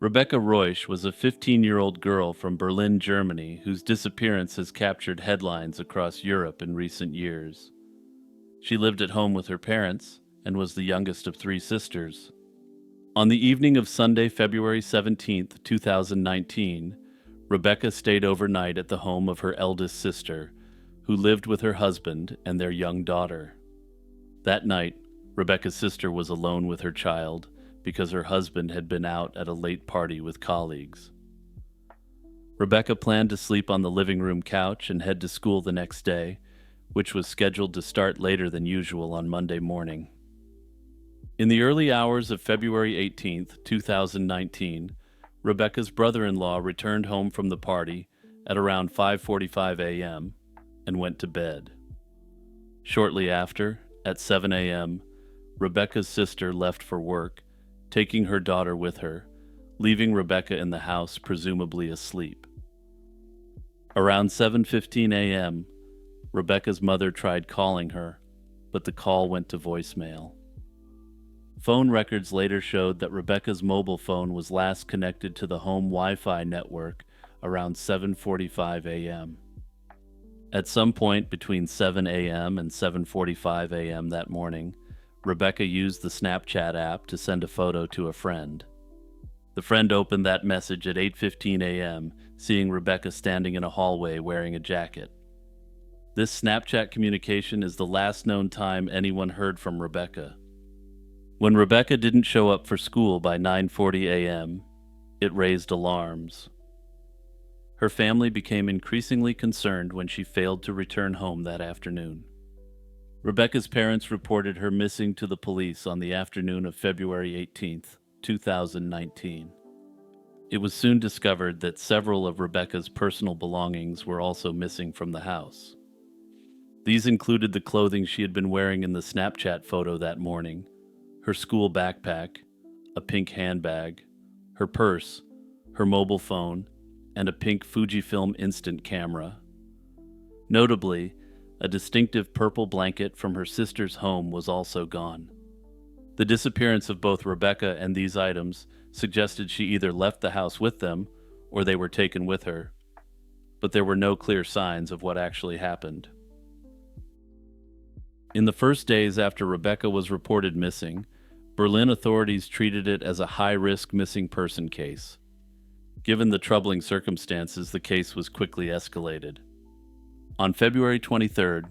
Rebecca Reusch was a 15-year-old girl from Berlin, Germany, whose disappearance has captured headlines across Europe in recent years. She lived at home with her parents and was the youngest of three sisters. On the evening of Sunday, February 17th, 2019, Rebecca stayed overnight at the home of her eldest sister, who lived with her husband and their young daughter. That night, Rebecca's sister was alone with her child because her husband had been out at a late party with colleagues. Rebecca planned to sleep on the living room couch and head to school the next day, which was scheduled to start later than usual on Monday morning. In the early hours of February 18th, 2019, Rebecca's brother-in-law returned home from the party at around 5:45 a.m. and went to bed. Shortly after, at 7 a.m., Rebecca's sister left for work, taking her daughter with her, leaving Rebecca in the house presumably asleep. Around 7:15 a.m., Rebecca's mother tried calling her, but the call went to voicemail. Phone records later showed that Rebecca's mobile phone was last connected to the home Wi-Fi network around 7:45 a.m. At some point between 7 a.m. and 7:45 a.m. that morning, Rebecca used the Snapchat app to send a photo to a friend. The friend opened that message at 8:15 a.m., seeing Rebecca standing in a hallway wearing a jacket. This Snapchat communication is the last known time anyone heard from Rebecca. When Rebecca didn't show up for school by 9:40 a.m., it raised alarms. Her family became increasingly concerned when she failed to return home that afternoon. Rebecca's parents reported her missing to the police on the afternoon of February 18th, 2019. It was soon discovered that several of Rebecca's personal belongings were also missing from the house. These included the clothing she had been wearing in the Snapchat photo that morning, her school backpack, a pink handbag, her purse, her mobile phone, and a pink Fujifilm instant camera. Notably, a distinctive purple blanket from her sister's home was also gone. The disappearance of both Rebecca and these items suggested she either left the house with them or they were taken with her, but there were no clear signs of what actually happened. In the first days after Rebecca was reported missing, Berlin authorities treated it as a high-risk missing person case. Given the troubling circumstances, the case was quickly escalated. On February 23rd,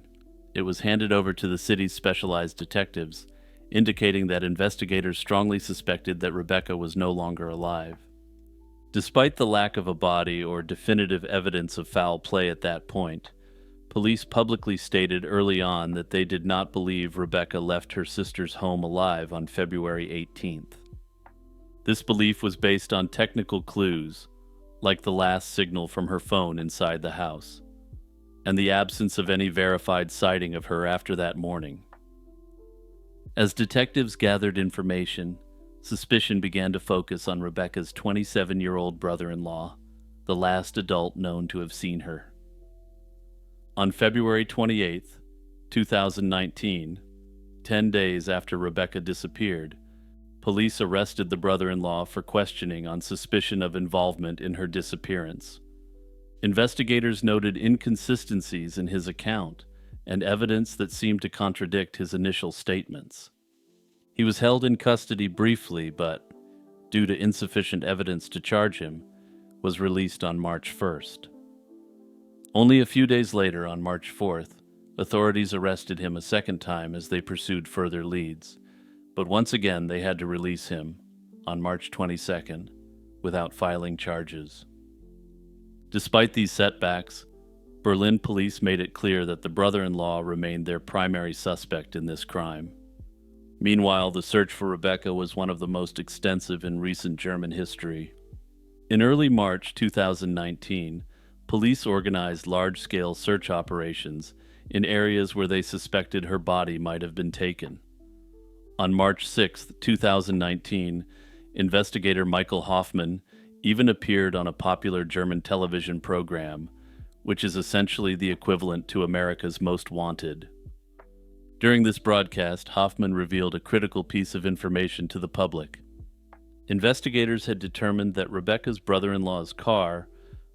it was handed over to the city's specialized detectives, indicating that investigators strongly suspected that Rebecca was no longer alive. Despite the lack of a body or definitive evidence of foul play at that point, police publicly stated early on that they did not believe Rebecca left her sister's home alive on February 18th. This belief was based on technical clues, like the last signal from her phone inside the house, and the absence of any verified sighting of her after that morning. As detectives gathered information, suspicion began to focus on Rebecca's 27-year-old brother-in-law, the last adult known to have seen her. On February 28th, 2019, 10 days after Rebecca disappeared, police arrested the brother-in-law for questioning on suspicion of involvement in her disappearance. Investigators noted inconsistencies in his account and evidence that seemed to contradict his initial statements. He was held in custody briefly, but, due to insufficient evidence to charge him, was released on March 1st. Only a few days later, on March 4th, authorities arrested him a second time as they pursued further leads, but once again they had to release him, on March 22nd, without filing charges. Despite these setbacks, Berlin police made it clear that the brother-in-law remained their primary suspect in this crime. Meanwhile, the search for Rebecca was one of the most extensive in recent German history. In early March 2019, police organized large-scale search operations in areas where they suspected her body might have been taken. On March 6, 2019, investigator Michael Hoffman even appeared on a popular German television program, which is essentially the equivalent to America's Most Wanted. During this broadcast, Hoffman revealed a critical piece of information to the public. Investigators had determined that Rebecca's brother-in-law's car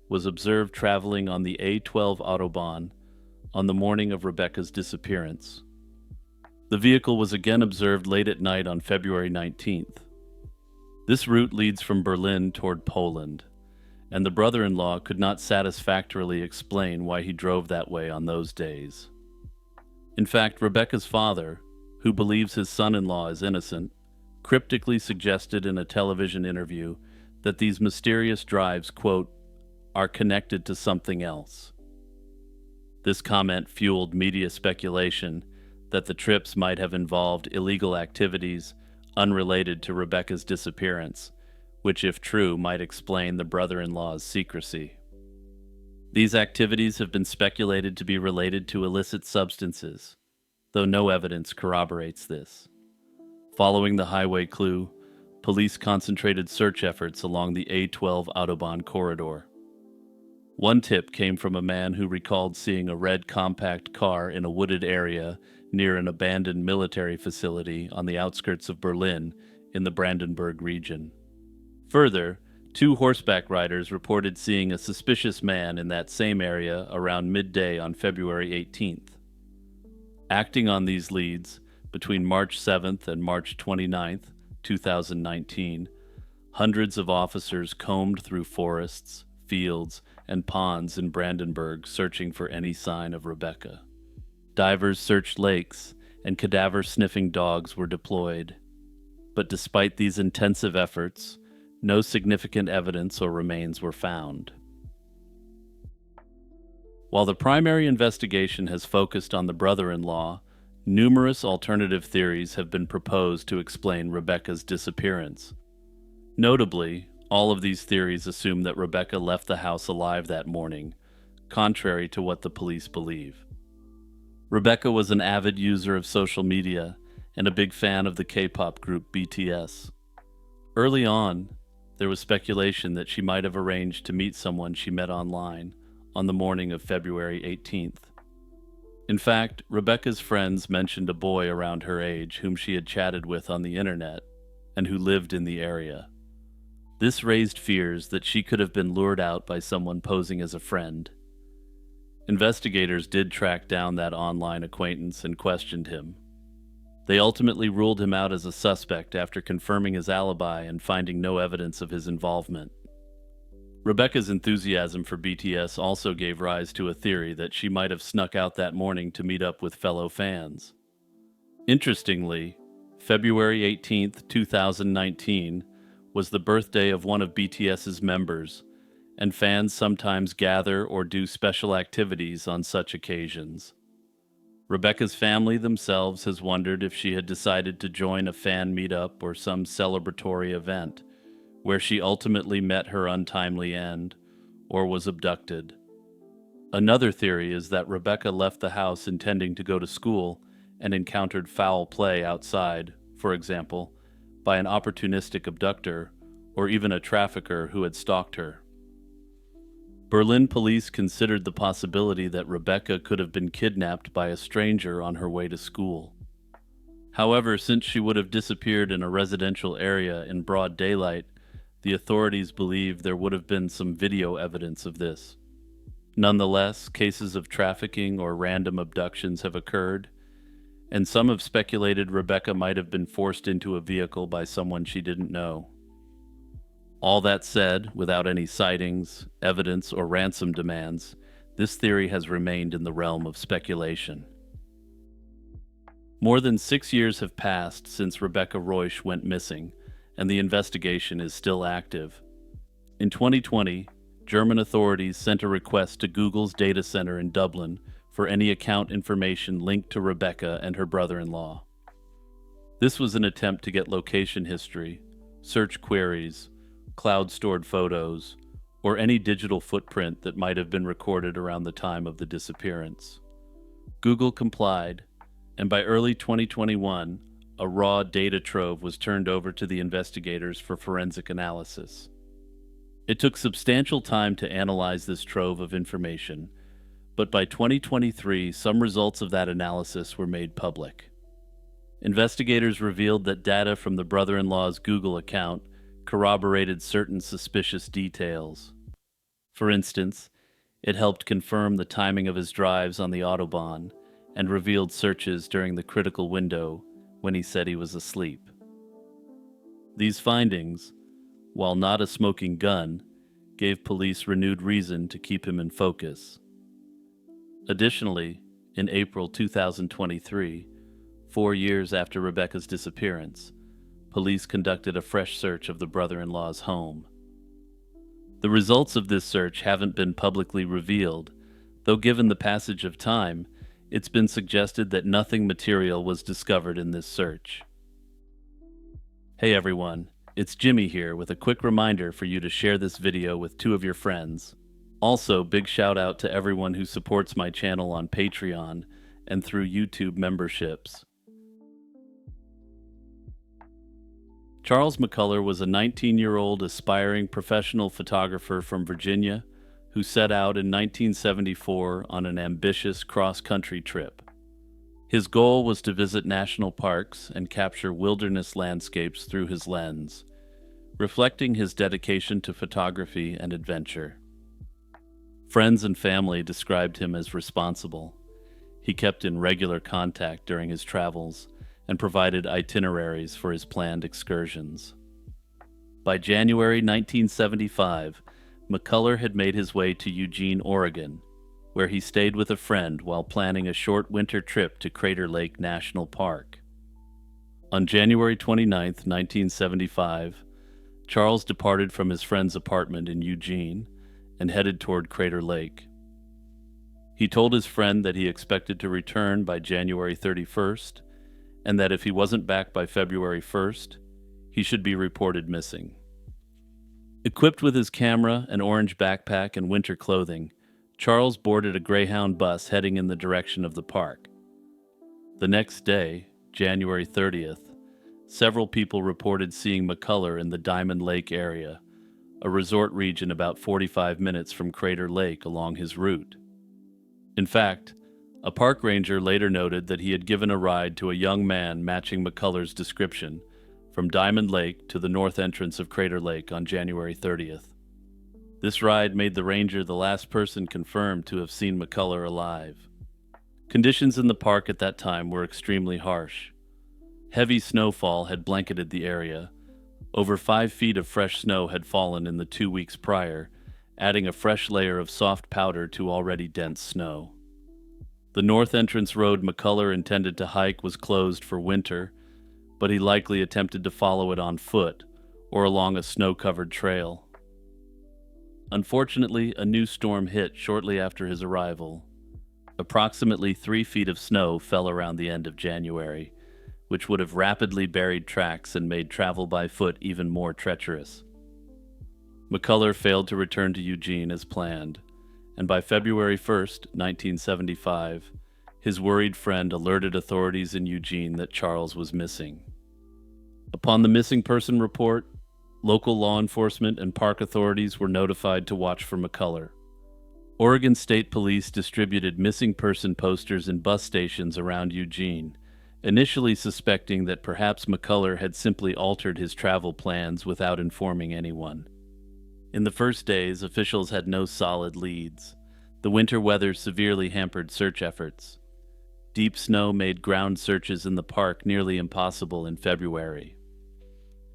was observed traveling on the A12 Autobahn on the morning of Rebecca's disappearance. The vehicle was again observed late at night on February 19th. This route leads from Berlin toward Poland, and the brother-in-law could not satisfactorily explain why he drove that way on those days. In fact, Rebecca's father, who believes his son-in-law is innocent, cryptically suggested in a television interview that these mysterious drives, quote, are connected to something else. This comment fueled media speculation that the trips might have involved illegal activities unrelated to Rebecca's disappearance, which, if true, might explain the brother-in-law's secrecy. These activities have been speculated to be related to illicit substances, though no evidence corroborates this. Following the highway clue, police concentrated search efforts along the A12 Autobahn corridor. One tip came from a man who recalled seeing a red compact car in a wooded area near an abandoned military facility on the outskirts of Berlin in the Brandenburg region. Further, 2 horseback riders reported seeing a suspicious man in that same area around midday on February 18th. Acting on these leads, between March 7th and March 29th, 2019, hundreds of officers combed through forests, fields, and ponds in Brandenburg searching for any sign of Rebecca. Divers searched lakes, and cadaver-sniffing dogs were deployed. But despite these intensive efforts, no significant evidence or remains were found. While the primary investigation has focused on the brother-in-law, numerous alternative theories have been proposed to explain Rebecca's disappearance. Notably, all of these theories assume that Rebecca left the house alive that morning, contrary to what the police believe. Rebecca was an avid user of social media and a big fan of the K-pop group BTS. Early on, there was speculation that she might have arranged to meet someone she met online on the morning of February 18th. In fact, Rebecca's friends mentioned a boy around her age whom she had chatted with on the internet and who lived in the area. This raised fears that she could have been lured out by someone posing as a friend. Investigators did track down that online acquaintance and questioned him. They ultimately ruled him out as a suspect after confirming his alibi and finding no evidence of his involvement. Rebecca's enthusiasm for BTS also gave rise to a theory that she might have snuck out that morning to meet up with fellow fans. Interestingly, February 18th, 2019, was the birthday of one of BTS's members, and fans sometimes gather or do special activities on such occasions. Rebecca's family themselves has wondered if she had decided to join a fan meetup or some celebratory event, where she ultimately met her untimely end, or was abducted. Another theory is that Rebecca left the house intending to go to school and encountered foul play outside, for example, by an opportunistic abductor or even a trafficker who had stalked her. Berlin police considered the possibility that Rebecca could have been kidnapped by a stranger on her way to school. However, since she would have disappeared in a residential area in broad daylight, the authorities believe there would have been some video evidence of this. Nonetheless, cases of trafficking or random abductions have occurred, and some have speculated Rebecca might have been forced into a vehicle by someone she didn't know. All that said, without any sightings, evidence, or ransom demands, this theory has remained in the realm of speculation. More than 6 years have passed since Rebecca Reusch went missing, and the investigation is still active. In 2020, German authorities sent a request to Google's data center in Dublin for any account information linked to Rebecca and her brother-in-law. This was an attempt to get location history, search queries, cloud-stored photos, or any digital footprint that might have been recorded around the time of the disappearance. Google complied, and by early 2021, a raw data trove was turned over to the investigators for forensic analysis. It took substantial time to analyze this trove of information, but by 2023, some results of that analysis were made public. Investigators revealed that data from the brother-in-law's Google account corroborated certain suspicious details. For instance, it helped confirm the timing of his drives on the Autobahn and revealed searches during the critical window when he said he was asleep. These findings, while not a smoking gun, gave police renewed reason to keep him in focus. Additionally, in April 2023, 4 years after Rebecca's disappearance, police conducted a fresh search of the brother-in-law's home. The results of this search haven't been publicly revealed, though given the passage of time, it's been suggested that nothing material was discovered in this search. Hey everyone, it's Jimmy here with a quick reminder for you to share this video with 2 of your friends. Also, big shout out to everyone who supports my channel on Patreon and through YouTube memberships. Charles McCullough was a 19-year-old aspiring professional photographer from Virginia who set out in 1974 on an ambitious cross-country trip. His goal was to visit national parks and capture wilderness landscapes through his lens, reflecting his dedication to photography and adventure. Friends and family described him as responsible. He kept in regular contact during his travels and provided itineraries for his planned excursions. By January 1975, McCullough had made his way to Eugene, Oregon, where he stayed with a friend while planning a short winter trip to Crater Lake National Park. On January 29, 1975, Charles departed from his friend's apartment in Eugene and headed toward Crater Lake. He told his friend that he expected to return by January 31st, and that if he wasn't back by February 1st, he should be reported missing. Equipped with his camera, an orange backpack, and winter clothing, Charles boarded a Greyhound bus heading in the direction of the park. The next day, January 30th, several people reported seeing McCullough in the Diamond Lake area, a resort region about 45 minutes from Crater Lake along his route. In fact, a park ranger later noted that he had given a ride to a young man matching McCullough's description from Diamond Lake to the north entrance of Crater Lake on January 30th. This ride made the ranger the last person confirmed to have seen McCullough alive. Conditions in the park at that time were extremely harsh. Heavy snowfall had blanketed the area. Over 5 feet of fresh snow had fallen in the 2 weeks prior, adding a fresh layer of soft powder to already dense snow. The north entrance road McCullough intended to hike was closed for winter, but he likely attempted to follow it on foot or along a snow-covered trail. Unfortunately, a new storm hit shortly after his arrival. Approximately 3 feet of snow fell around the end of January, which would have rapidly buried tracks and made travel by foot even more treacherous. McCullough failed to return to Eugene as planned, and by February 1st, 1975, his worried friend alerted authorities in Eugene that Charles was missing. Upon the missing person report, local law enforcement and park authorities were notified to watch for McCullough. Oregon State Police distributed missing person posters in bus stations around Eugene, initially suspecting that perhaps McCullough had simply altered his travel plans without informing anyone. In the first days, officials had no solid leads. The winter weather severely hampered search efforts. Deep snow made ground searches in the park nearly impossible in February.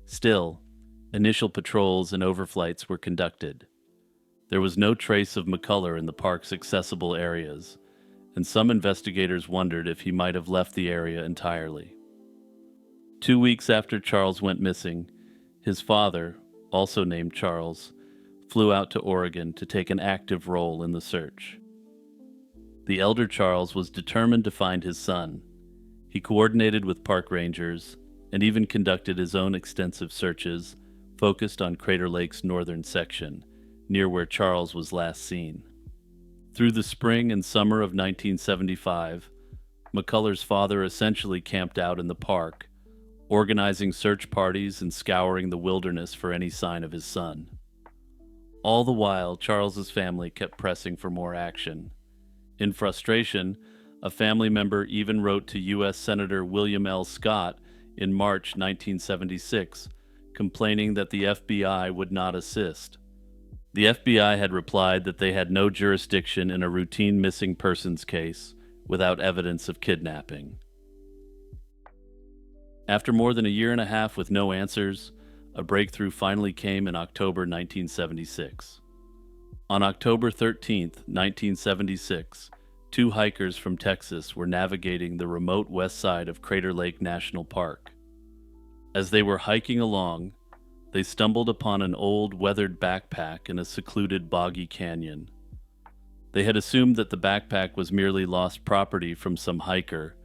Still, initial patrols and overflights were conducted. There was no trace of McCullough in the park's accessible areas, and some investigators wondered if he might have left the area entirely. 2 weeks after Charles went missing, his father, also named Charles, flew out to Oregon to take an active role in the search. The elder Charles was determined to find his son. He coordinated with park rangers and even conducted his own extensive searches focused on Crater Lake's northern section, near where Charles was last seen. Through the spring and summer of 1975, McCullough's father essentially camped out in the park, organizing search parties and scouring the wilderness for any sign of his son. All the while, Charles's family kept pressing for more action. In frustration, a family member even wrote to U.S. Senator William L. Scott in March 1976 complaining that the FBI would not assist. The FBI had replied that they had no jurisdiction in a routine missing persons case without evidence of kidnapping. After more than a year and a half with no answers, a breakthrough finally came in October 1976. On October 13, 1976, two hikers from Texas were navigating the remote west side of Crater Lake National Park. As they were hiking along, they stumbled upon an old, weathered backpack in a secluded boggy canyon. They had assumed that the backpack was merely lost property from some hiker,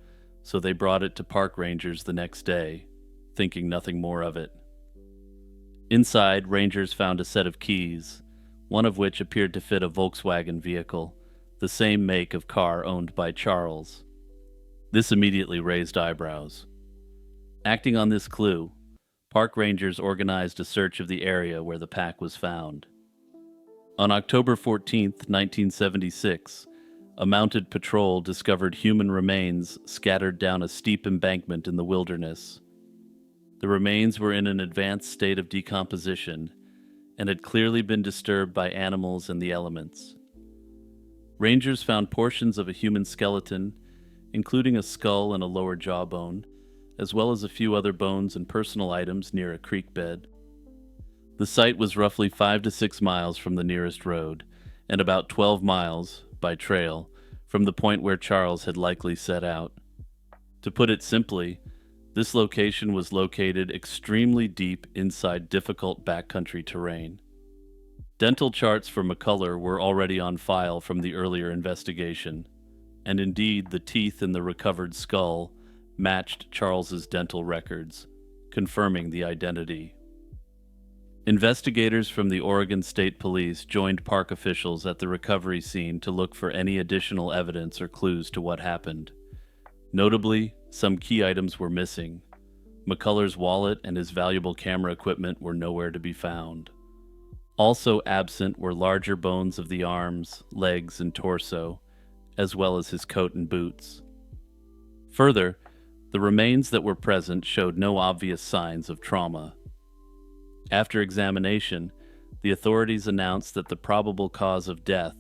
so they brought it to park rangers the next day, thinking nothing more of it. Inside, rangers found a set of keys, one of which appeared to fit a Volkswagen vehicle, the same make of car owned by Charles. This immediately raised eyebrows. Acting on this clue, park rangers organized a search of the area where the pack was found. On October 14, 1976, a mounted patrol discovered human remains scattered down a steep embankment in the wilderness. The remains were in an advanced state of decomposition and had clearly been disturbed by animals and the elements. Rangers found portions of a human skeleton, including a skull and a lower jawbone, as well as a few other bones and personal items near a creek bed. The site was roughly 5 to 6 miles from the nearest road, and about 12 miles, by trail, from the point where Charles had likely set out. To put it simply, this location was located extremely deep inside difficult backcountry terrain. Dental charts for McCullough were already on file from the earlier investigation, and indeed the teeth in the recovered skull matched Charles's dental records, confirming the identity. Investigators from the Oregon State Police joined park officials at the recovery scene to look for any additional evidence or clues to what happened. Notably, some key items were missing. McCullough's wallet and his valuable camera equipment were nowhere to be found. Also absent were larger bones of the arms, legs, and torso, as well as his coat and boots. Further, the remains that were present showed no obvious signs of trauma. After examination, the authorities announced that the probable cause of death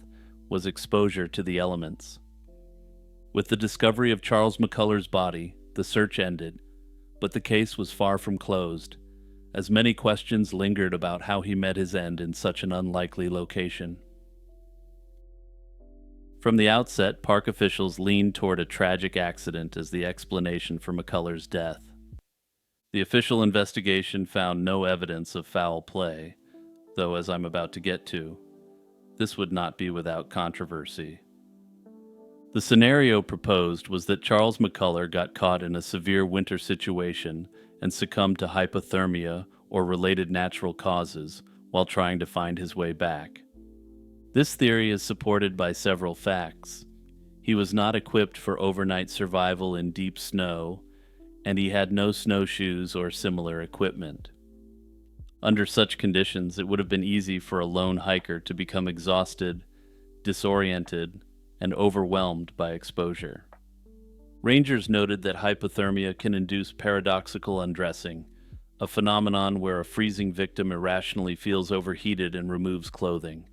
was exposure to the elements. With the discovery of Charles McCullough's body, the search ended, but the case was far from closed, as many questions lingered about how he met his end in such an unlikely location. From the outset, park officials leaned toward a tragic accident as the explanation for McCullough's death. The official investigation found no evidence of foul play, though, as I'm about to get to, this would not be without controversy. The scenario proposed was that Charles McCullough got caught in a severe winter situation and succumbed to hypothermia or related natural causes while trying to find his way back. This theory is supported by several facts. He was not equipped for overnight survival in deep snow, and he had no snowshoes or similar equipment. Under such conditions, it would have been easy for a lone hiker to become exhausted, disoriented, and overwhelmed by exposure. Rangers noted that hypothermia can induce paradoxical undressing, a phenomenon where a freezing victim irrationally feels overheated and removes clothing.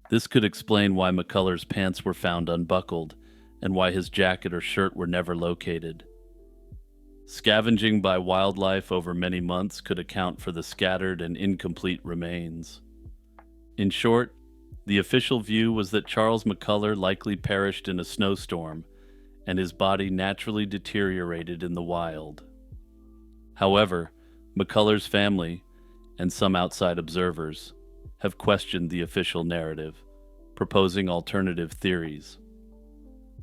This could explain why McCullough's pants were found unbuckled and why his jacket or shirt were never located. Scavenging by wildlife over many months could account for the scattered and incomplete remains. In short, the official view was that Charles McCullough likely perished in a snowstorm, and his body naturally deteriorated in the wild. However, McCullough's family, and some outside observers, have questioned the official narrative, proposing alternative theories.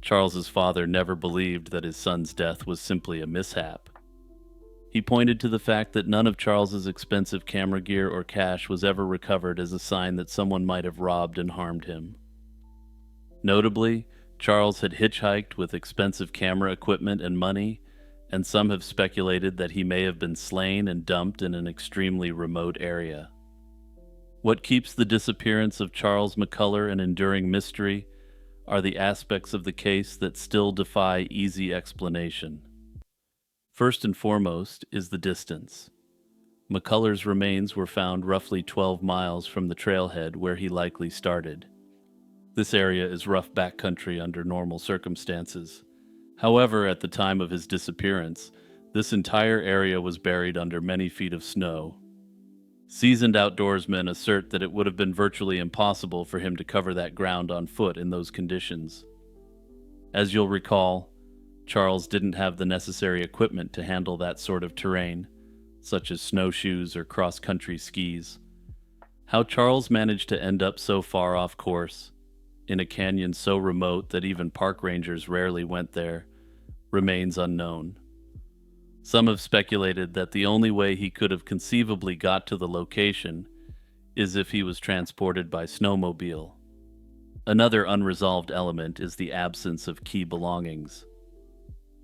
Charles's father never believed that his son's death was simply a mishap. He pointed to the fact that none of Charles's expensive camera gear or cash was ever recovered as a sign that someone might have robbed and harmed him. Notably, Charles had hitchhiked with expensive camera equipment and money, and some have speculated that he may have been slain and dumped in an extremely remote area. What keeps the disappearance of Charles McCullough an enduring mystery are the aspects of the case that still defy easy explanation. First and foremost is the distance. McCuller's remains were found roughly 12 miles from the trailhead where he likely started. This area is rough backcountry under normal circumstances. However, at the time of his disappearance, this entire area was buried under many feet of snow. Seasoned outdoorsmen assert that it would have been virtually impossible for him to cover that ground on foot in those conditions. As you'll recall, Charles didn't have the necessary equipment to handle that sort of terrain, such as snowshoes or cross-country skis. How Charles managed to end up so far off course, in a canyon so remote that even park rangers rarely went there, remains unknown. Some have speculated that the only way he could have conceivably got to the location is if he was transported by snowmobile. Another unresolved element is the absence of key belongings.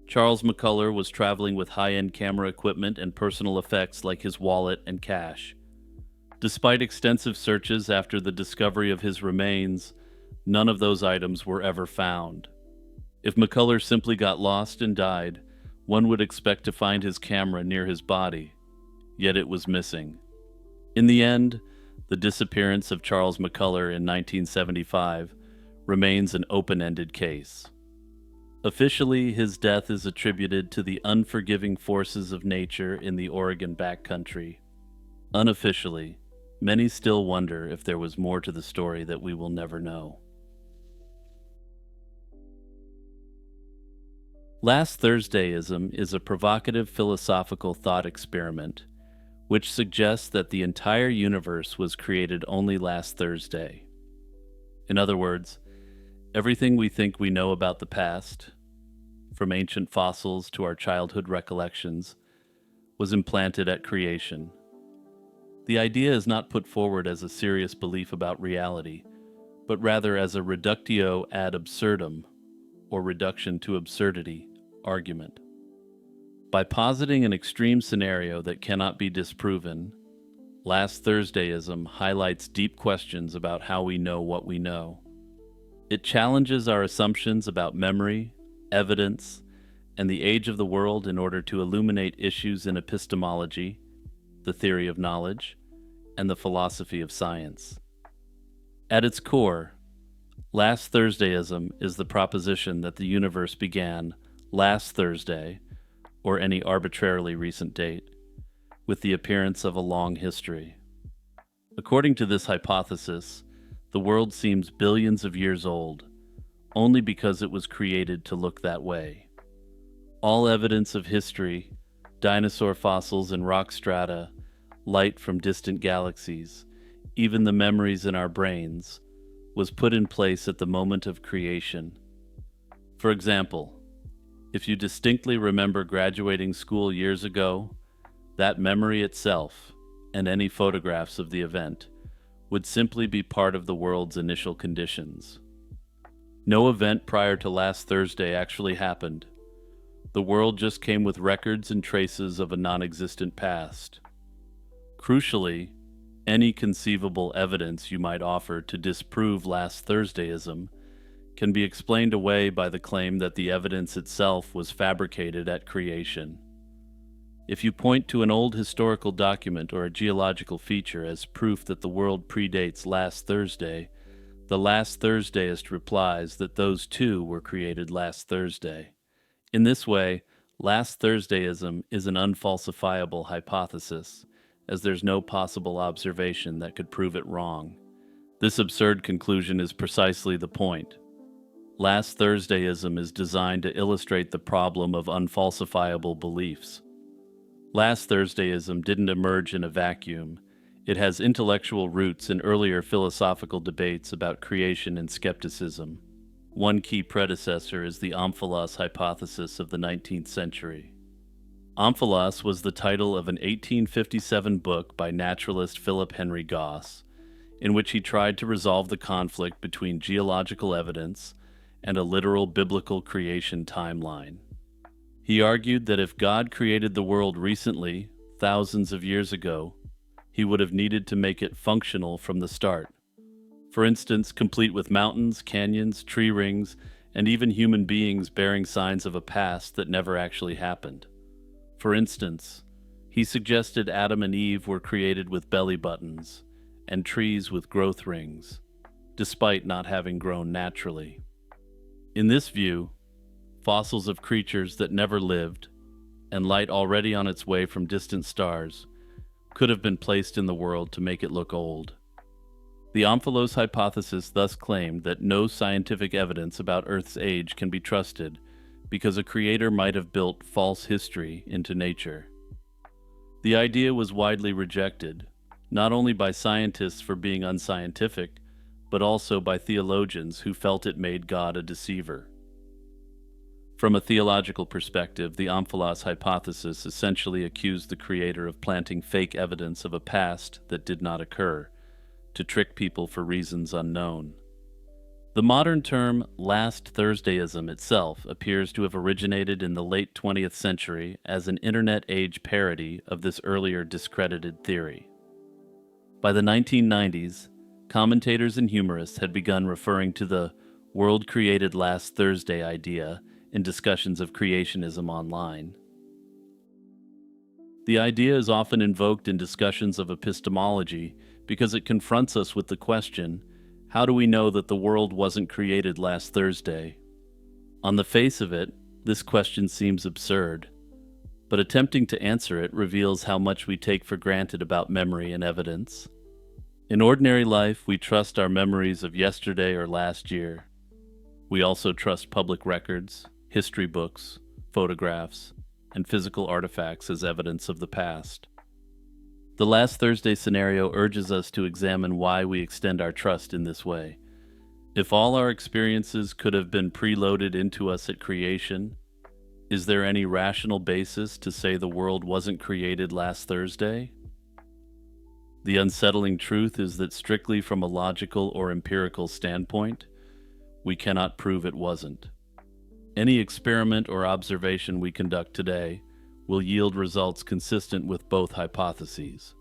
Charles McCuller was traveling with high-end camera equipment and personal effects like his wallet and cash. Despite extensive searches after the discovery of his remains, none of those items were ever found. If McCuller simply got lost and died, one would expect to find his camera near his body, yet it was missing. In the end, the disappearance of Charles McCuller in 1975 remains an open-ended case. Officially, his death is attributed to the unforgiving forces of nature in the Oregon backcountry. Unofficially, many still wonder if there was more to the story that we will never know. Last Thursdayism is a provocative philosophical thought experiment which suggests that the entire universe was created only last Thursday. In other words, everything we think we know about the past, from ancient fossils to our childhood recollections, was implanted at creation. The idea is not put forward as a serious belief about reality, but rather as a reductio ad absurdum, or reduction to absurdity, argument. By positing an extreme scenario that cannot be disproven, Last Thursdayism highlights deep questions about how we know what we know. It challenges our assumptions about memory, evidence, and the age of the world in order to illuminate issues in epistemology, the theory of knowledge, and the philosophy of science. At its core, Last Thursdayism is the proposition that the universe began last Thursday, or any arbitrarily recent date, with the appearance of a long history. According to this hypothesis, the world seems billions of years old, only because it was created to look that way. All evidence of history, dinosaur fossils and rock strata, light from distant galaxies, even the memories in our brains, was put in place at the moment of creation. For example, if you distinctly remember graduating school years ago, that memory itself, and any photographs of the event, would simply be part of the world's initial conditions. No event prior to last Thursday actually happened. The world just came with records and traces of a non-existent past. Crucially, any conceivable evidence you might offer to disprove last Thursdayism can be explained away by the claim that the evidence itself was fabricated at creation. If you point to an old historical document or a geological feature as proof that the world predates last Thursday, the last Thursdayist replies that those too were created last Thursday. In this way, last Thursdayism is an unfalsifiable hypothesis, as there's no possible observation that could prove it wrong. This absurd conclusion is precisely the point. Last Thursdayism is designed to illustrate the problem of unfalsifiable beliefs. Last Thursdayism didn't emerge in a vacuum. It has intellectual roots in earlier philosophical debates about creation and skepticism. One key predecessor is the omphalos hypothesis of the 19th century. Omphalos was the title of an 1857 book by naturalist Philip Henry Goss, in which he tried to resolve the conflict between geological evidence and a literal biblical creation timeline. He argued that if God created the world recently, thousands of years ago, he would have needed to make it functional from the start. For instance, complete with mountains, canyons, tree rings, and even human beings bearing signs of a past that never actually happened. For instance, He suggested Adam and Eve were created with belly buttons and trees with growth rings, despite not having grown naturally. In this view, fossils of creatures that never lived, and light already on its way from distant stars, could have been placed in the world to make it look old. The Omphalos hypothesis thus claimed that no scientific evidence about Earth's age can be trusted because a creator might have built false history into nature. The idea was widely rejected, not only by scientists for being unscientific, but also by theologians who felt it made God a deceiver. From a theological perspective, the Omphalos hypothesis essentially accused the creator of planting fake evidence of a past that did not occur, to trick people for reasons unknown. The modern term Last Thursdayism itself appears to have originated in the late 20th century as an internet-age parody of this earlier discredited theory. By the 1990s, commentators and humorists had begun referring to the world created last Thursday idea in discussions of creationism online. The idea is often invoked in discussions of epistemology because it confronts us with the question, how do we know that the world wasn't created last Thursday? On the face of it, this question seems absurd, but attempting to answer it reveals how much we take for granted about memory and evidence. In ordinary life, we trust our memories of yesterday or last year. We also trust public records, history books, photographs, and physical artifacts as evidence of the past. The Last Thursday scenario urges us to examine why we extend our trust in this way. If all our experiences could have been preloaded into us at creation, is there any rational basis to say the world wasn't created last Thursday? The unsettling truth is that strictly from a logical or empirical standpoint, we cannot prove it wasn't. Any experiment or observation we conduct today will yield results consistent with both hypotheses.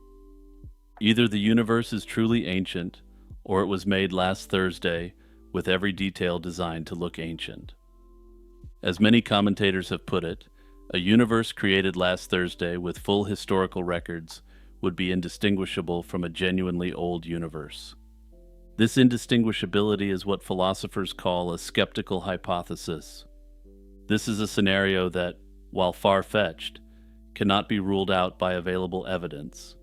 Either the universe is truly ancient, or it was made last Thursday with every detail designed to look ancient. As many commentators have put it, a universe created last Thursday with full historical records would be indistinguishable from a genuinely old universe. This indistinguishability is what philosophers call a skeptical hypothesis. This is a scenario that, while far-fetched, cannot be ruled out by available evidence,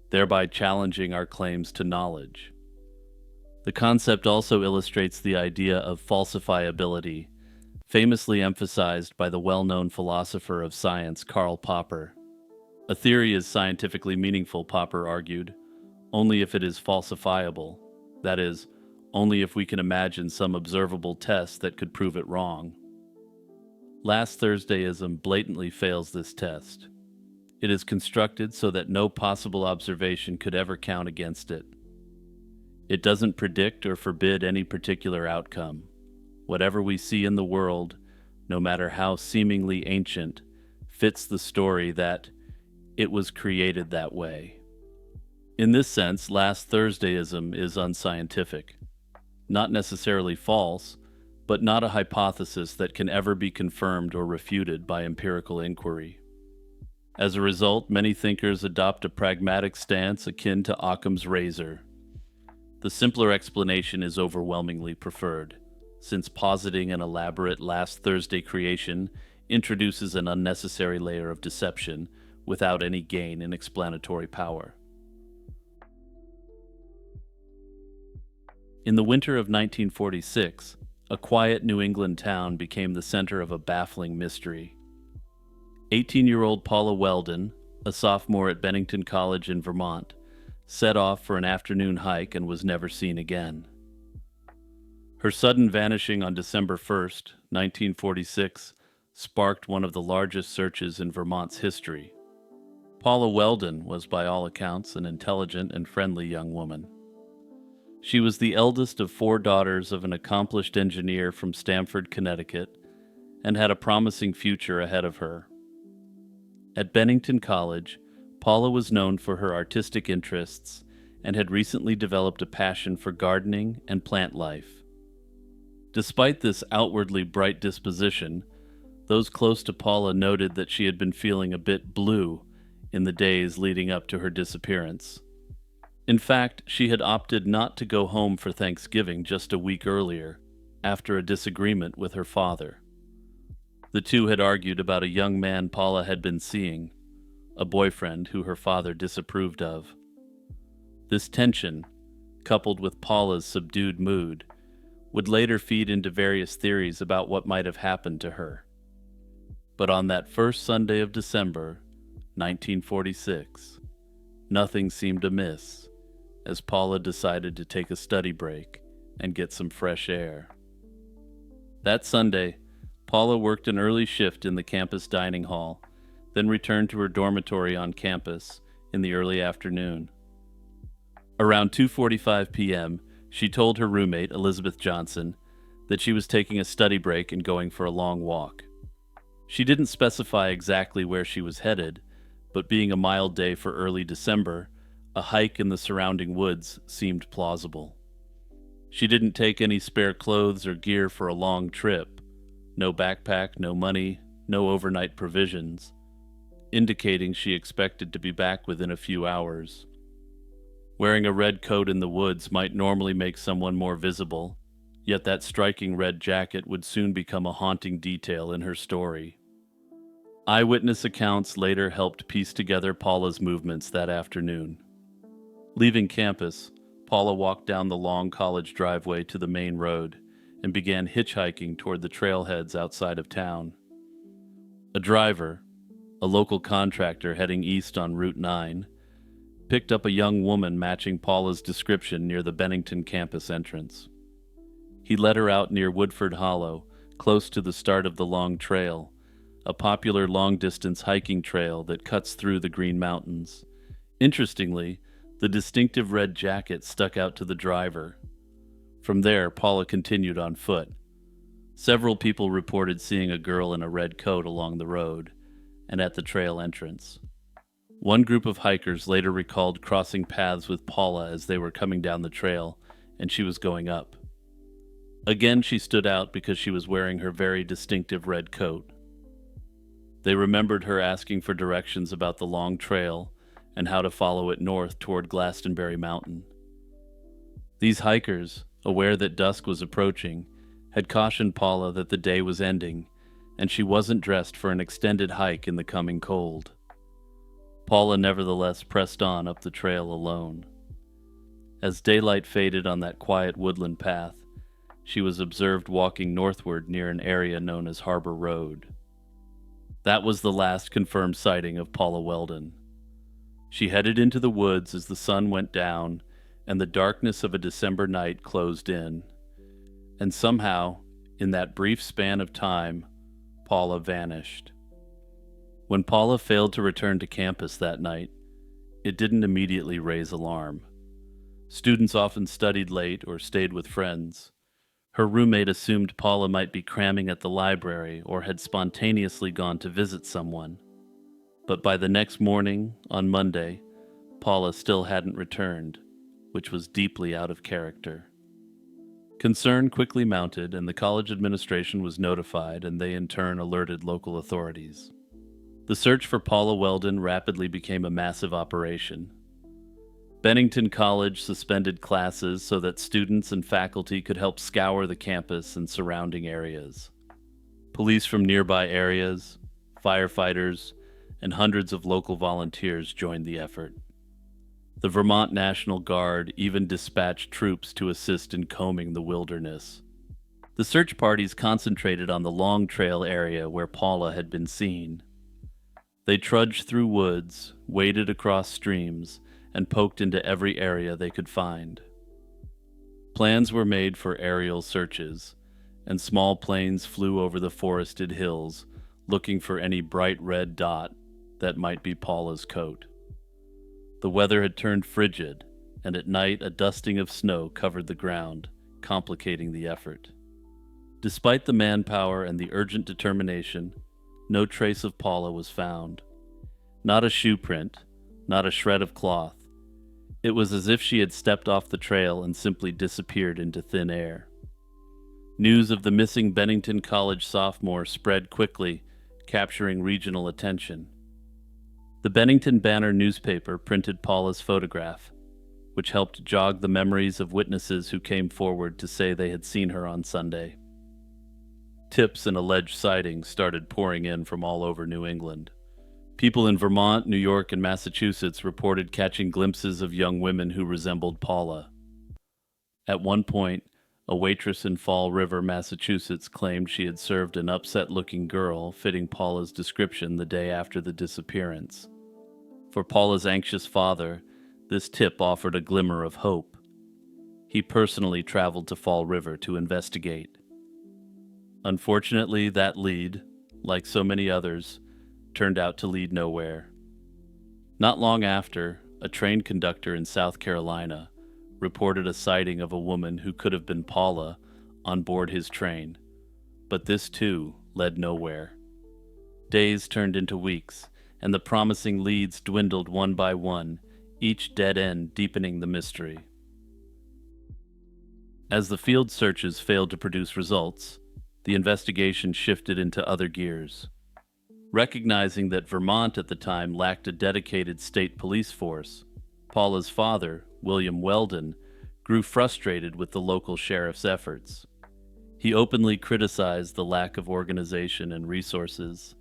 thereby challenging our claims to knowledge. The concept also illustrates the idea of falsifiability, famously emphasized by the well-known philosopher of science Karl Popper. A theory is scientifically meaningful, Popper argued, only if it is falsifiable, that is, only if we can imagine some observable test that could prove it wrong. Last Thursdayism blatantly fails this test. It is constructed so that no possible observation could ever count against it. It doesn't predict or forbid any particular outcome. Whatever we see in the world, no matter how seemingly ancient, fits the story that it was created that way. In this sense, Last Thursdayism is unscientific. Not necessarily false, but not a hypothesis that can ever be confirmed or refuted by empirical inquiry. As a result, many thinkers adopt a pragmatic stance akin to Occam's razor. The simpler explanation is overwhelmingly preferred, since positing an elaborate last Thursday creation introduces an unnecessary layer of deception without any gain in explanatory power. In the winter of 1946, a quiet New England town became the center of a baffling mystery. 18-year-old Paula Weldon, a sophomore at Bennington College in Vermont, set off for an afternoon hike and was never seen again. Her sudden vanishing on December 1st, 1946, sparked one of the largest searches in Vermont's history. Paula Weldon was, by all accounts, an intelligent and friendly young woman. She was the eldest of 4 daughters of an accomplished engineer from Stamford, Connecticut, and had a promising future ahead of her. At Bennington College, Paula was known for her artistic interests and had recently developed a passion for gardening and plant life. Despite this outwardly bright disposition, those close to Paula noted that she had been feeling a bit blue in the days leading up to her disappearance. In fact, she had opted not to go home for Thanksgiving just a week earlier, after a disagreement with her father. The two had argued about a young man Paula had been seeing, a boyfriend who her father disapproved of. This tension, coupled with Paula's subdued mood, would later feed into various theories about what might have happened to her. But on that first Sunday of December, 1946, nothing seemed amiss, as Paula decided to take a study break and get some fresh air. That Sunday, Paula worked an early shift in the campus dining hall, then returned to her dormitory on campus in the early afternoon. Around 2:45 p.m., she told her roommate, Elizabeth Johnson, that she was taking a study break and going for a long walk. She didn't specify exactly where she was headed, but being a mild day for early December, a hike in the surrounding woods seemed plausible. She didn't take any spare clothes or gear for a long trip. No backpack, no money, no overnight provisions, indicating she expected to be back within a few hours. Wearing a red coat in the woods might normally make someone more visible, yet that striking red jacket would soon become a haunting detail in her story. Eyewitness accounts later helped piece together Paula's movements that afternoon. Leaving campus, Paula walked down the long college driveway to the main road and began hitchhiking toward the trailheads outside of town. A driver, a local contractor heading east on Route 9, picked up a young woman matching Paula's description near the Bennington campus entrance. He led her out near Woodford Hollow, close to the start of the Long Trail, a popular long-distance hiking trail that cuts through the Green Mountains. Interestingly, the distinctive red jacket stuck out to the driver. From there, Paula continued on foot. Several people reported seeing a girl in a red coat along the road and at the trail entrance. One group of hikers later recalled crossing paths with Paula as they were coming down the trail, and she was going up. Again, she stood out because she was wearing her very distinctive red coat. They remembered her asking for directions about the long trail and how to follow it north toward Glastonbury Mountain. These hikers, aware that dusk was approaching, had cautioned Paula that the day was ending, and she wasn't dressed for an extended hike in the coming cold. Paula nevertheless pressed on up the trail alone. As daylight faded on that quiet woodland path, she was observed walking northward near an area known as Harbor Road. That was the last confirmed sighting of Paula Weldon. She headed into the woods as the sun went down and the darkness of a December night closed in. And somehow, in that brief span of time, Paula vanished. When Paula failed to return to campus that night, it didn't immediately raise alarm. Students often studied late or stayed with friends. Her roommate assumed Paula might be cramming at the library or had spontaneously gone to visit someone. But by the next morning, on Monday, Paula still hadn't returned, which was deeply out of character. Concern quickly mounted, and the college administration was notified, and they in turn alerted local authorities. The search for Paula Weldon rapidly became a massive operation. Bennington College suspended classes so that students and faculty could help scour the campus and surrounding areas. Police from nearby areas, firefighters, and hundreds of local volunteers joined the effort. The Vermont National Guard even dispatched troops to assist in combing the wilderness. The search parties concentrated on the Long Trail area where Paula had been seen. They trudged through woods, waded across streams, and poked into every area they could find. Plans were made for aerial searches, and small planes flew over the forested hills, looking for any bright red dot that might be Paula's coat. The weather had turned frigid, and at night a dusting of snow covered the ground, complicating the effort. Despite the manpower and the urgent determination, no trace of Paula was found. Not a shoe print, not a shred of cloth. It was as if she had stepped off the trail and simply disappeared into thin air. News of the missing Bennington College sophomore spread quickly, capturing regional attention. The Bennington Banner newspaper printed Paula's photograph, which helped jog the memories of witnesses who came forward to say they had seen her on Sunday. Tips and alleged sightings started pouring in from all over New England. People in Vermont, New York, and Massachusetts reported catching glimpses of young women who resembled Paula. At one point, a waitress in Fall River, Massachusetts claimed she had served an upset-looking girl fitting Paula's description the day after the disappearance. For Paula's anxious father, this tip offered a glimmer of hope. He personally traveled to Fall River to investigate. Unfortunately, that lead, like so many others, turned out to lead nowhere. Not long after, a train conductor in South Carolina reported a sighting of a woman who could have been Paula on board his train, but this too led nowhere. Days turned into weeks, and the promising leads dwindled one by one, each dead end deepening the mystery. As the field searches failed to produce results, the investigation shifted into other gears. Recognizing that Vermont at the time lacked a dedicated state police force, Paula's father, William Weldon, grew frustrated with the local sheriff's efforts. He openly criticized the lack of organization and resources.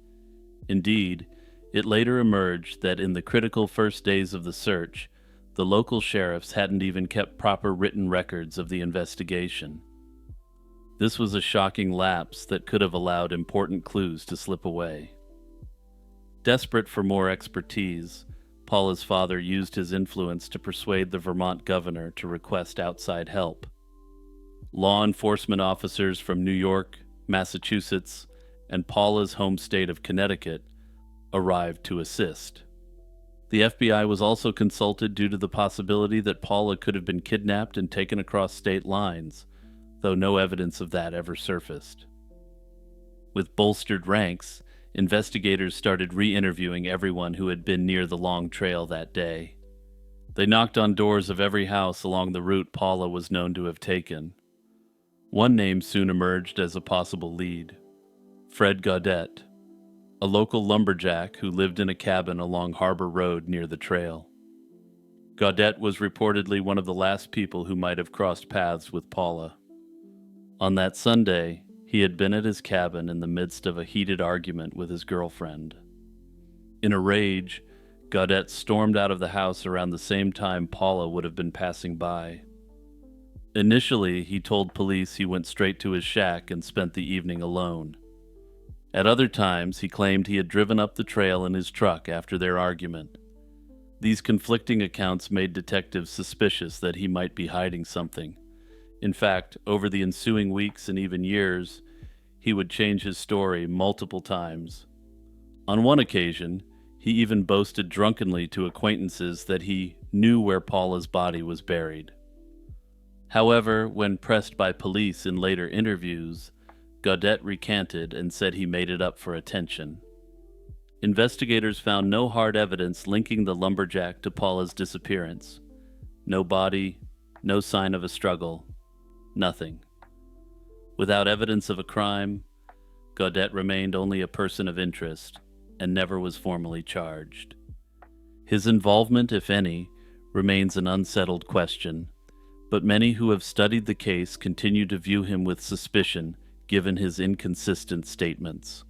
Indeed, it later emerged that in the critical first days of the search, the local sheriffs hadn't even kept proper written records of the investigation. This was a shocking lapse that could have allowed important clues to slip away. Desperate for more expertise, Paula's father used his influence to persuade the Vermont governor to request outside help. Law enforcement officers from New York, Massachusetts, and Paula's home state of Connecticut arrived to assist. The FBI was also consulted due to the possibility that Paula could have been kidnapped and taken across state lines, though no evidence of that ever surfaced. With bolstered ranks, investigators started re-interviewing everyone who had been near the long trail that day. They knocked on doors of every house along the route Paula was known to have taken. One name soon emerged as a possible lead: Fred Gaudette, a local lumberjack who lived in a cabin along Harbor Road near the trail. Gaudette was reportedly one of the last people who might have crossed paths with Paula. On that Sunday, he had been at his cabin in the midst of a heated argument with his girlfriend. In a rage, Gaudette stormed out of the house around the same time Paula would have been passing by. Initially, he told police he went straight to his shack and spent the evening alone. At other times, he claimed he had driven up the trail in his truck after their argument. These conflicting accounts made detectives suspicious that he might be hiding something. In fact, over the ensuing weeks and even years, he would change his story multiple times. On one occasion, he even boasted drunkenly to acquaintances that he knew where Paula's body was buried. However, when pressed by police in later interviews, Gaudette recanted and said he made it up for attention. Investigators found no hard evidence linking the lumberjack to Paula's disappearance. No body, no sign of a struggle. Nothing. Without evidence of a crime, Gaudette remained only a person of interest and never was formally charged. His involvement, if any, remains an unsettled question, but many who have studied the case continue to view him with suspicion given his inconsistent statements.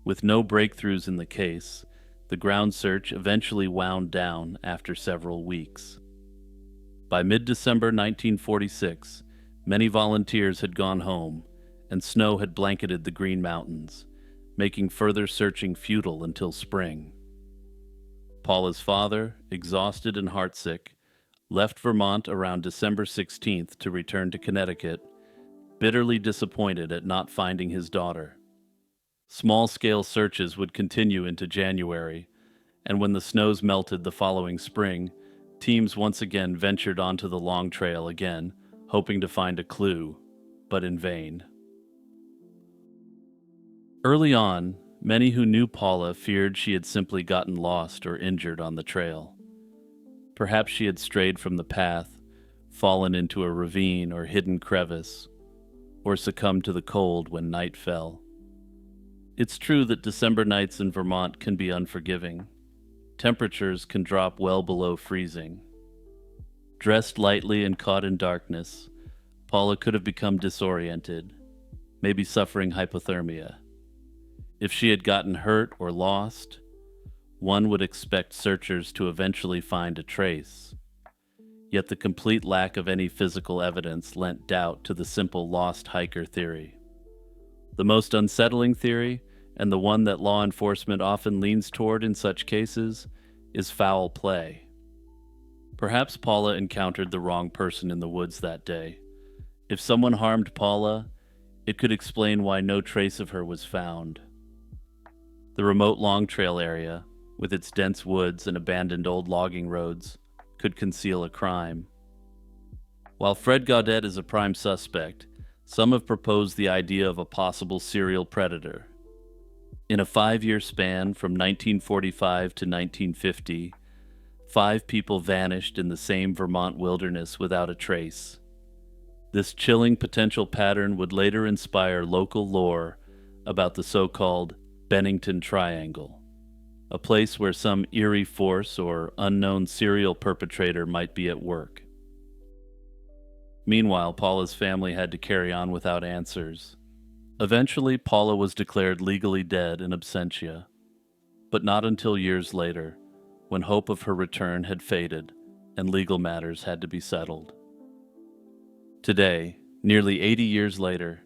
With no breakthroughs in the case, the ground search eventually wound down after several weeks. By mid-December 1946, many volunteers had gone home, and snow had blanketed the Green Mountains, making further searching futile until spring. Paula's father, exhausted and heartsick, left Vermont around December 16th to return to Connecticut, bitterly disappointed at not finding his daughter. Small-scale searches would continue into January, and when the snows melted the following spring, teams once again ventured onto the long trail again, hoping to find a clue, but in vain. Early on, many who knew Paula feared she had simply gotten lost or injured on the trail. Perhaps she had strayed from the path, fallen into a ravine or hidden crevice, or succumbed to the cold when night fell. It's true that December nights in Vermont can be unforgiving. temperatures can drop well below freezing. Dressed lightly and caught in darkness, Paula could have become disoriented, maybe suffering hypothermia. If she had gotten hurt or lost, one would expect searchers to eventually find a trace. Yet the complete lack of any physical evidence lent doubt to the simple lost hiker theory. The most unsettling theory, and the one that law enforcement often leans toward in such cases, is foul play. Perhaps Paula encountered the wrong person in the woods that day. If someone harmed Paula, it could explain why no trace of her was found. The remote Long Trail area, with its dense woods and abandoned old logging roads, could conceal a crime. While Fred Gaudet is a prime suspect, some have proposed the idea of a possible serial predator. In a 5-year span from 1945 to 1950, 5 people vanished in the same Vermont wilderness without a trace. This chilling potential pattern would later inspire local lore about the so-called Bennington Triangle, a place where some eerie force or unknown serial perpetrator might be at work. Meanwhile, Paula's family had to carry on without answers. Eventually, Paula was declared legally dead in absentia, but not until years later, when hope of her return had faded and legal matters had to be settled. Today, nearly 80 years later,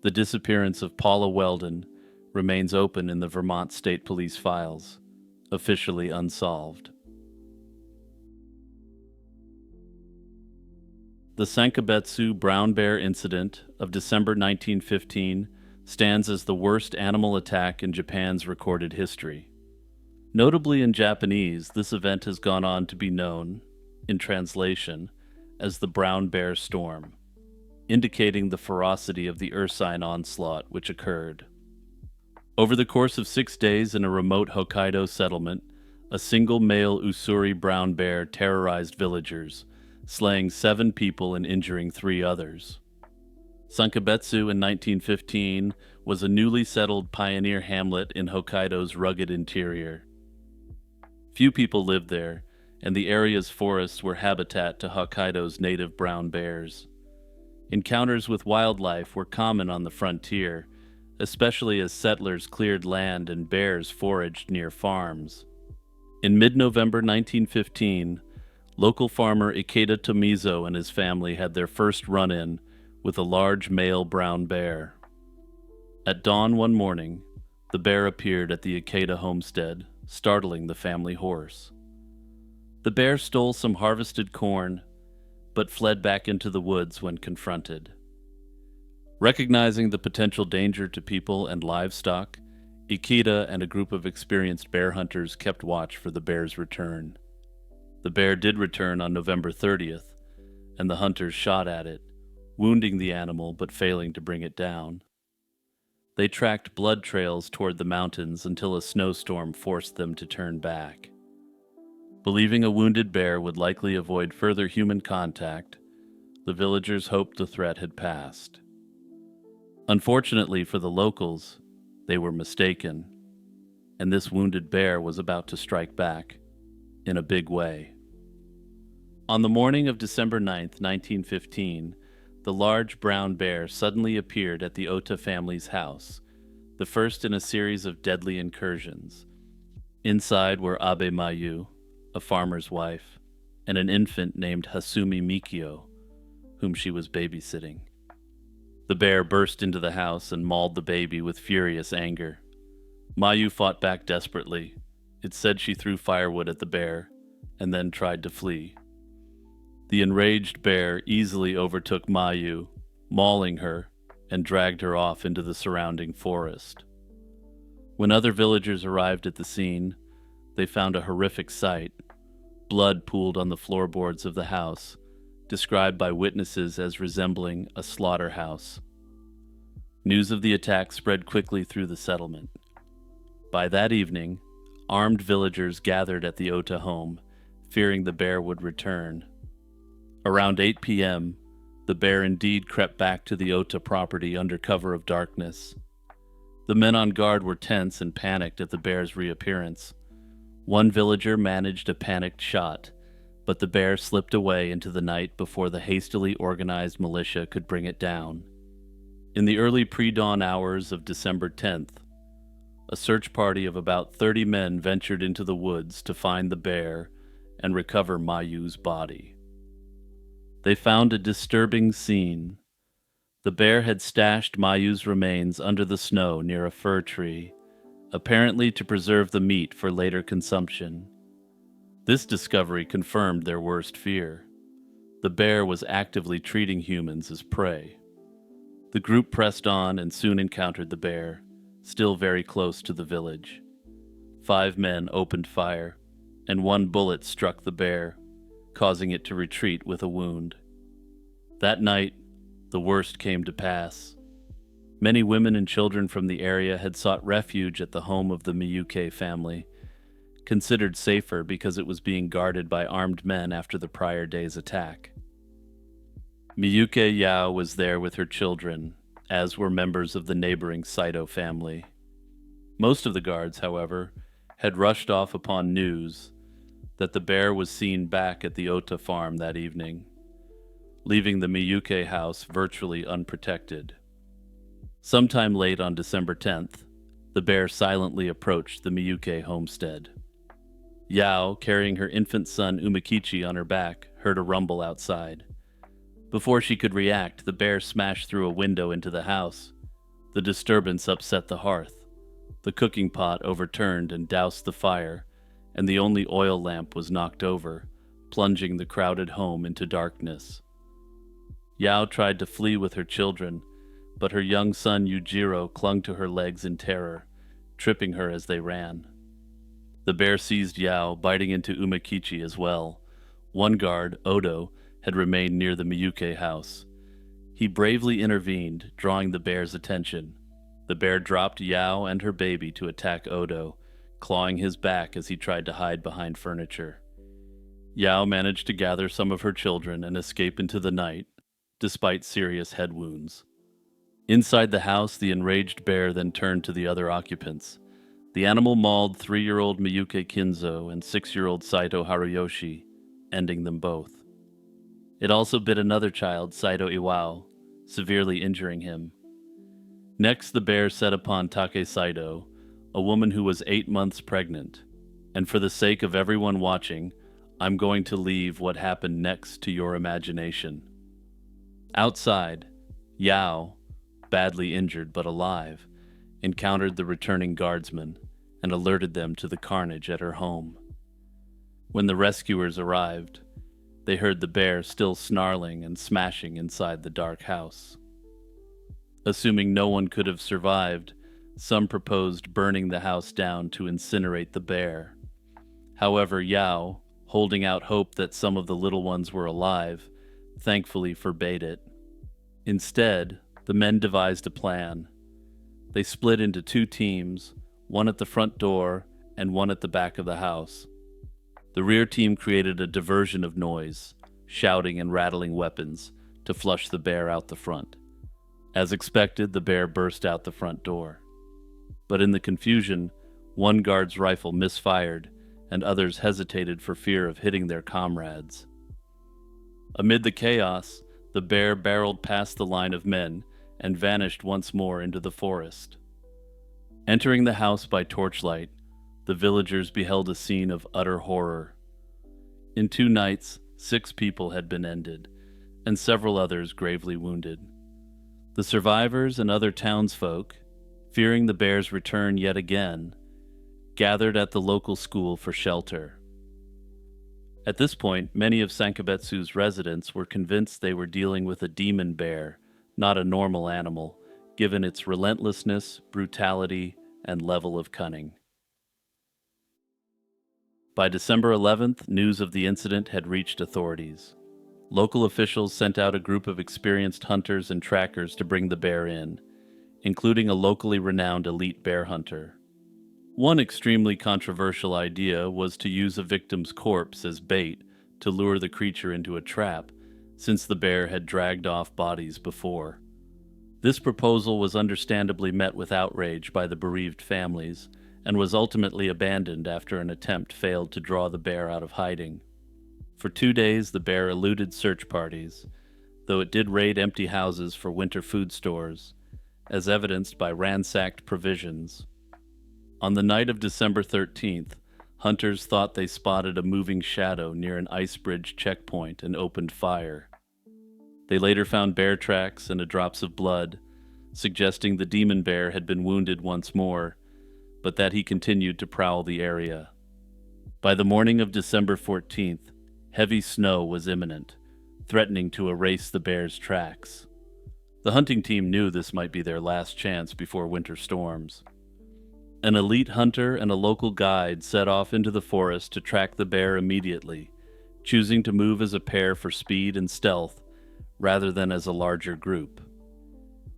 the disappearance of Paula Weldon remains open in the Vermont State Police files, officially unsolved. The Sankabetsu brown bear incident of December 1915 stands as the worst animal attack in Japan's recorded history. Notably in Japanese, this event has gone on to be known, in translation, as the Brown Bear Storm, indicating the ferocity of the ursine onslaught which occurred. Over the course of 6 days in a remote Hokkaido settlement, a single male Usuri brown bear terrorized villagers, slaying 7 people and injuring 3 others. Sankabetsu in 1915 was a newly settled pioneer hamlet in Hokkaido's rugged interior. Few people lived there, and the area's forests were habitat to Hokkaido's native brown bears. Encounters with wildlife were common on the frontier, especially as settlers cleared land and bears foraged near farms. In mid-November 1915, local farmer Ikeda Tomizo and his family had their first run-in with a large male brown bear. At dawn one morning, the bear appeared at the Ikeda homestead, startling the family horse. The bear stole some harvested corn, but fled back into the woods when confronted. Recognizing the potential danger to people and livestock, Ikeda and a group of experienced bear hunters kept watch for the bear's return. The bear did return on November 30th, and the hunters shot at it, wounding the animal but failing to bring it down. They tracked blood trails toward the mountains until a snowstorm forced them to turn back. Believing a wounded bear would likely avoid further human contact, the villagers hoped the threat had passed. Unfortunately for the locals, they were mistaken, and this wounded bear was about to strike back in a big way. On the morning of December 9th, 1915, the large brown bear suddenly appeared at the Ota family's house, the first in a series of deadly incursions. Inside were Abe Mayu, a farmer's wife, and an infant named Hasumi Mikio, whom she was babysitting. The bear burst into the house and mauled the baby with furious anger. Mayu fought back desperately. It said she threw firewood at the bear, and then tried to flee. The enraged bear easily overtook Mayu, mauling her, and dragged her off into the surrounding forest. When other villagers arrived at the scene, they found a horrific sight. Blood pooled on the floorboards of the house, described by witnesses as resembling a slaughterhouse. News of the attack spread quickly through the settlement. By that evening, armed villagers gathered at the Ota home, fearing the bear would return. Around 8 p.m., the bear indeed crept back to the Ota property under cover of darkness. The men on guard were tense and panicked at the bear's reappearance. One villager managed a panicked shot, but the bear slipped away into the night before the hastily organized militia could bring it down. In the early pre-dawn hours of December 10th, a search party of about 30 men ventured into the woods to find the bear and recover Mayu's body. They found a disturbing scene. The bear had stashed Mayu's remains under the snow near a fir tree, apparently to preserve the meat for later consumption. This discovery confirmed their worst fear. The bear was actively treating humans as prey. The group pressed on and soon encountered the bear, still very close to the village. 5 men opened fire, and one bullet struck the bear, causing it to retreat with a wound. That night, the worst came to pass. Many women and children from the area had sought refuge at the home of the Miyuke family, considered safer because it was being guarded by armed men after the prior day's attack. Miyuke Yao was there with her children, as were members of the neighboring Saito family. Most of the guards, however, had rushed off upon news that the bear was seen back at the Ota farm that evening, leaving the Miyuke house virtually unprotected. Sometime late on December 10th, the bear silently approached the Miyuke homestead. Yao, carrying her infant son Umakichi on her back, heard a rumble outside. Before she could react, the bear smashed through a window into the house. The disturbance upset the hearth. The cooking pot overturned and doused the fire, and the only oil lamp was knocked over, plunging the crowded home into darkness. Yao tried to flee with her children, but her young son Yujiro clung to her legs in terror, tripping her as they ran. The bear seized Yao, biting into Umakichi as well. One guard, Odo, had remained near the Miyuke house. He bravely intervened, drawing the bear's attention. The bear dropped Yao and her baby to attack Odo, clawing his back as he tried to hide behind furniture. Yao managed to gather some of her children and escape into the night, despite serious head wounds. Inside the house, the enraged bear then turned to the other occupants. The animal mauled 3-year-old Miyuke Kinzo and 6-year-old Saito Haruyoshi, ending them both. It also bit another child, Saito Iwao, severely injuring him. Next, the bear set upon Take Saito, a woman who was 8 months pregnant. And for the sake of everyone watching, I'm going to leave what happened next to your imagination. Outside, Yao, badly injured but alive, encountered the returning guardsmen and alerted them to the carnage at her home. When the rescuers arrived, they heard the bear still snarling and smashing inside the dark house. Assuming no one could have survived, some proposed burning the house down to incinerate the bear. However, Yao, holding out hope that some of the little ones were alive, thankfully forbade it. Instead, the men devised a plan. They split into 2 teams, one at the front door and one at the back of the house. The rear team created a diversion of noise, shouting and rattling weapons, to flush the bear out the front. As expected, the bear burst out the front door. But in the confusion, one guard's rifle misfired, and others hesitated for fear of hitting their comrades. Amid the chaos, the bear barreled past the line of men and vanished once more into the forest. Entering the house by torchlight, the villagers beheld a scene of utter horror. In 2 nights, 6 people had been ended, and several others gravely wounded. The survivors and other townsfolk, fearing the bear's return yet again, gathered at the local school for shelter. At this point, many of Sankabetsu's residents were convinced they were dealing with a demon bear, not a normal animal, given its relentlessness, brutality, and level of cunning. By December 11th, news of the incident had reached authorities. Local officials sent out a group of experienced hunters and trackers to bring the bear in, including a locally renowned elite bear hunter. One extremely controversial idea was to use a victim's corpse as bait to lure the creature into a trap, since the bear had dragged off bodies before. This proposal was understandably met with outrage by the bereaved families, and was ultimately abandoned after an attempt failed to draw the bear out of hiding. For 2 days, the bear eluded search parties, though it did raid empty houses for winter food stores, as evidenced by ransacked provisions. On the night of December 13th, hunters thought they spotted a moving shadow near an ice bridge checkpoint and opened fire. They later found bear tracks and drops of blood, suggesting the demon bear had been wounded once more, but that he continued to prowl the area. By the morning of December 14th, heavy snow was imminent, threatening to erase the bear's tracks. The hunting team knew this might be their last chance before winter storms. An elite hunter and a local guide set off into the forest to track the bear immediately, choosing to move as a pair for speed and stealth rather than as a larger group.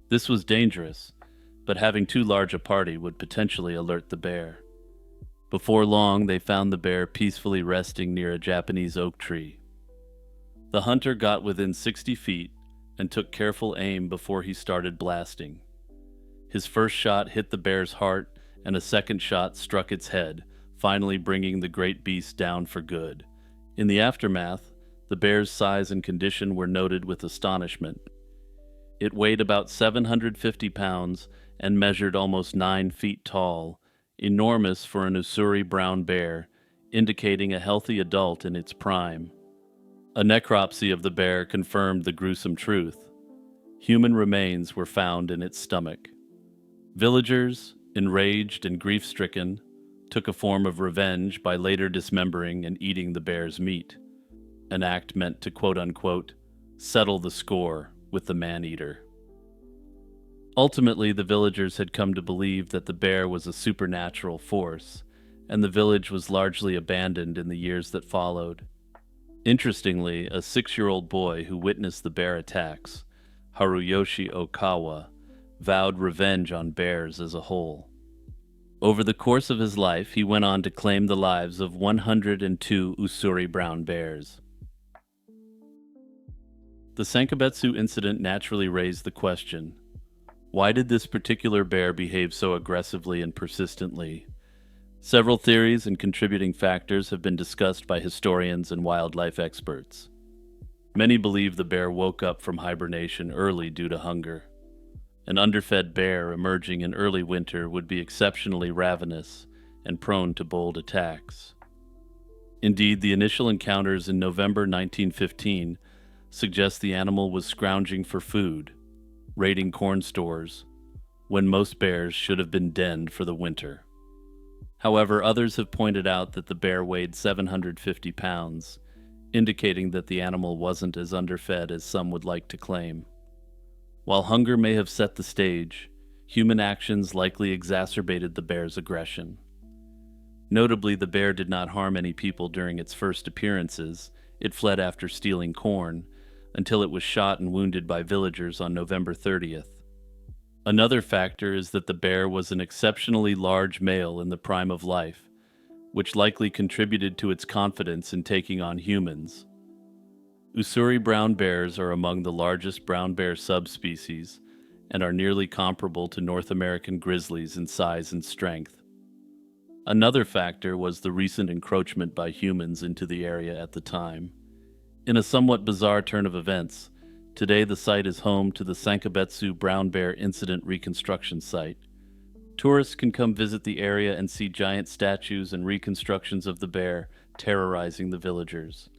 This was dangerous, but having too large a party would potentially alert the bear. Before long, they found the bear peacefully resting near a Japanese oak tree. The hunter got within 60 feet and took careful aim before he started blasting. His first shot hit the bear's heart, and a second shot struck its head, finally bringing the great beast down for good. In the aftermath, the bear's size and condition were noted with astonishment. It weighed about 750 pounds and measured almost 9 feet tall, enormous for an Ussuri brown bear, indicating a healthy adult in its prime. A necropsy of the bear confirmed the gruesome truth. Human remains were found in its stomach. Villagers, enraged and grief-stricken, took a form of revenge by later dismembering and eating the bear's meat, an act meant to quote-unquote settle the score with the man-eater. Ultimately, the villagers had come to believe that the bear was a supernatural force, and the village was largely abandoned in the years that followed. Interestingly, a 6-year-old boy who witnessed the bear attacks, Haruyoshi Okawa, vowed revenge on bears as a whole. Over the course of his life, he went on to claim the lives of 102 Ussuri brown bears. The Sankabetsu incident naturally raised the question, why did this particular bear behave so aggressively and persistently? Several theories and contributing factors have been discussed by historians and wildlife experts. Many believe the bear woke up from hibernation early due to hunger. An underfed bear emerging in early winter would be exceptionally ravenous and prone to bold attacks. Indeed, the initial encounters in November 1915 suggest the animal was scrounging for food, raiding corn stores, when most bears should have been denned for the winter. However, others have pointed out that the bear weighed 750 pounds, indicating that the animal wasn't as underfed as some would like to claim. While hunger may have set the stage, human actions likely exacerbated the bear's aggression. Notably, the bear did not harm any people during its first appearances. It fled after stealing corn, until it was shot and wounded by villagers on November 30th. Another factor is that the bear was an exceptionally large male in the prime of life, which likely contributed to its confidence in taking on humans. Ussuri brown bears are among the largest brown bear subspecies and are nearly comparable to North American grizzlies in size and strength. Another factor was the recent encroachment by humans into the area at the time. In a somewhat bizarre turn of events, today the site is home to the Sankabetsu Brown Bear Incident Reconstruction Site. Tourists can come visit the area and see giant statues and reconstructions of the bear terrorizing the villagers.